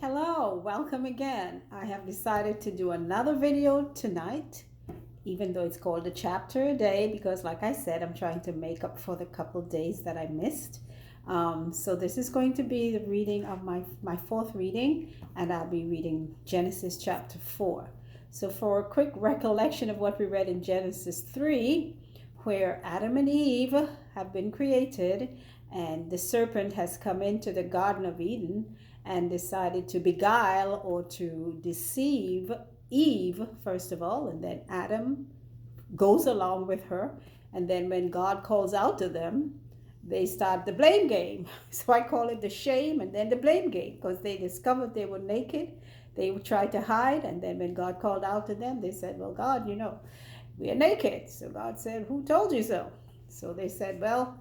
Hello, welcome again. I have decided to do another video tonight, even though it's called a chapter a day, because like I said, I'm trying to make up for the couple days that I missed. So this is going to be the reading of my fourth reading, and I'll be reading Genesis chapter 4. So for a quick recollection of what we read in Genesis 3, where Adam and Eve have been created, and the serpent has come into the Garden of Eden and decided to beguile or to deceive Eve, first of all, and then Adam goes along with her. And then when God calls out to them, they start the blame game. So I call it the shame and then the blame game, because they discovered they were naked. They tried to hide, and then when God called out to them, they said, well, God, we are naked. So God said, who told you so? So they said, well,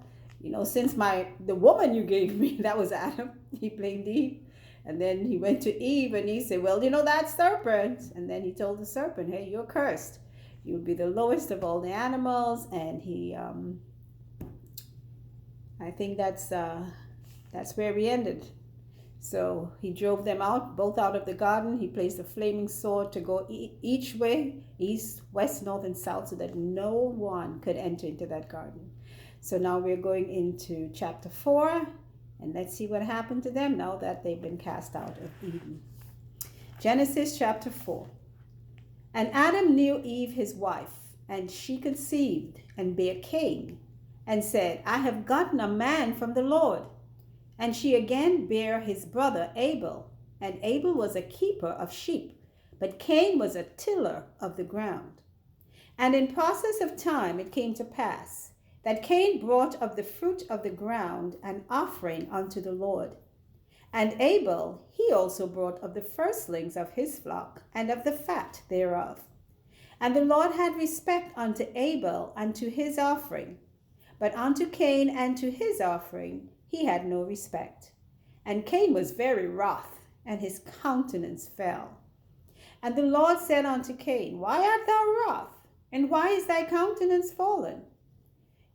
since the woman you gave me, that was Adam, he blamed Eve. And then he went to Eve and he said, well, that serpent. And then he told the serpent, hey, you're cursed. You'll be the lowest of all the animals. And I think that's where we ended. So he drove them out, both out of the garden. He placed a flaming sword to go each way, east, west, north, and south, so that no one could enter into that garden. So now we're going into chapter 4. And let's see what happened to them now that they've been cast out of Eden. Genesis chapter 4. And Adam knew Eve his wife, and she conceived and bare Cain, and said, I have gotten a man from the Lord. And she again bare his brother Abel, and Abel was a keeper of sheep, but Cain was a tiller of the ground. And in process of time it came to pass, that Cain brought of the fruit of the ground an offering unto the Lord. And Abel, he also brought of the firstlings of his flock, and of the fat thereof. And the Lord had respect unto Abel and to his offering, but unto Cain and to his offering he had no respect. And Cain was very wroth, and his countenance fell. And the Lord said unto Cain, why art thou wroth? And why is thy countenance fallen?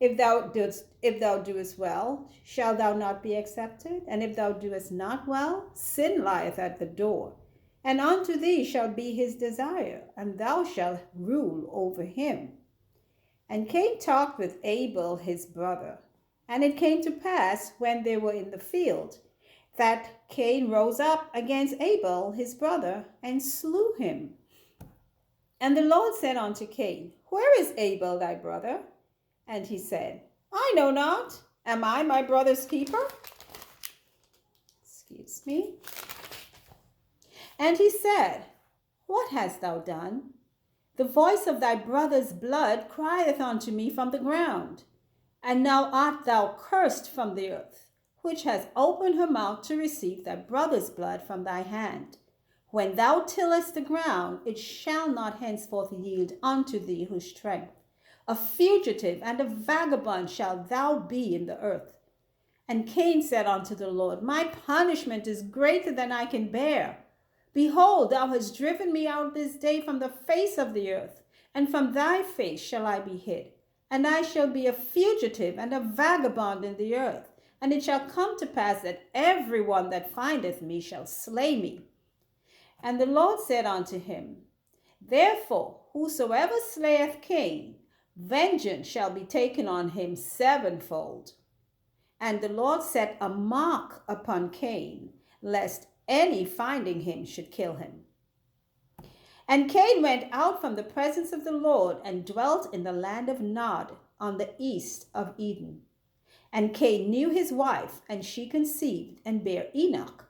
If thou doest well, shall thou not be accepted? And if thou doest not well, sin lieth at the door. And unto thee shall be his desire, and thou shalt rule over him. And Cain talked with Abel his brother. And it came to pass, when they were in the field, that Cain rose up against Abel his brother, and slew him. And the Lord said unto Cain, where is Abel thy brother? And he said, I know not. Am I my brother's keeper? Excuse me. And he said, what hast thou done? The voice of thy brother's blood crieth unto me from the ground. And now art thou cursed from the earth, which has opened her mouth to receive thy brother's blood from thy hand. When thou tillest the ground, it shall not henceforth yield unto thee whose strength. A fugitive and a vagabond shalt thou be in the earth. And Cain said unto the Lord, my punishment is greater than I can bear. Behold, thou hast driven me out this day from the face of the earth, and from thy face shall I be hid. And I shall be a fugitive and a vagabond in the earth. And it shall come to pass that every one that findeth me shall slay me. And the Lord said unto him, therefore, whosoever slayeth Cain, vengeance shall be taken on him sevenfold. And the Lord set a mark upon Cain, lest any finding him should kill him. And Cain went out from the presence of the Lord and dwelt in the land of Nod on the east of Eden. And Cain knew his wife, and she conceived and bare Enoch.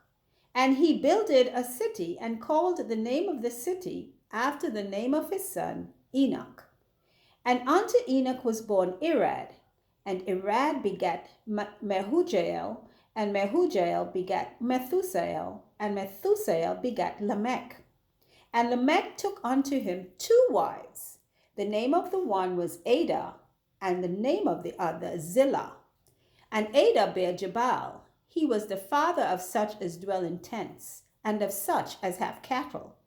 And he builded a city and called the name of the city after the name of his son Enoch. And unto Enoch was born Irad, and Irad begat Mehujael, and Mehujael begat Methusael, and Methusael begat Lamech. And Lamech took unto him 2 wives. The name of the one was Ada, and the name of the other Zillah. And Ada bare Jabal. He was the father of such as dwell in tents, and of such as have cattle.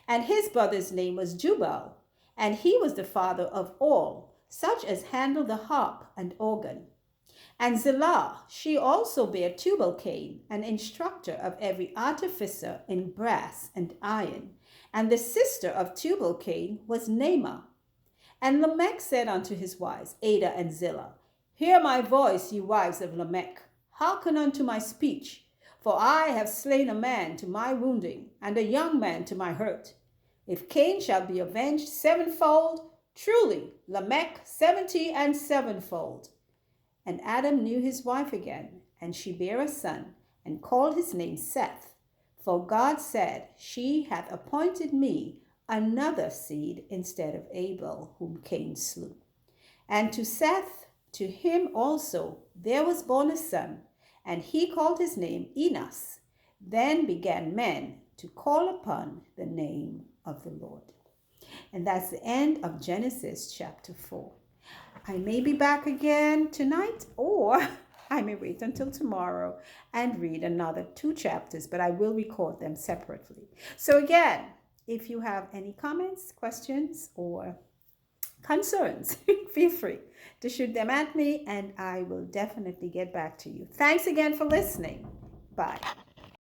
And his brother's name was Jubal, and he was the father of all, such as handle the harp and organ. And Zillah, she also bare Tubal-Cain, an instructor of every artificer in brass and iron. And the sister of Tubal-Cain was Naamah. And Lamech said unto his wives, Ada and Zillah, Hear my voice, ye wives of Lamech. Hearken unto my speech. For I have slain a man to my wounding, and a young man to my hurt. If Cain shall be avenged sevenfold, truly Lamech 70 and sevenfold. And Adam knew his wife again, and she bare a son, and called his name Seth. For God said, She hath appointed me another seed instead of Abel, whom Cain slew. And to Seth, to him also there was born a son, and he called his name Enos. Then began men to call upon the name of the Lord. And that's the end of Genesis chapter 4. I may be back again tonight, or I may wait until tomorrow and read another 2 chapters, but I will record them separately. So again, if you have any comments, questions, or concerns, feel free to shoot them at me, and I will definitely get back to you. Thanks again for listening. Bye.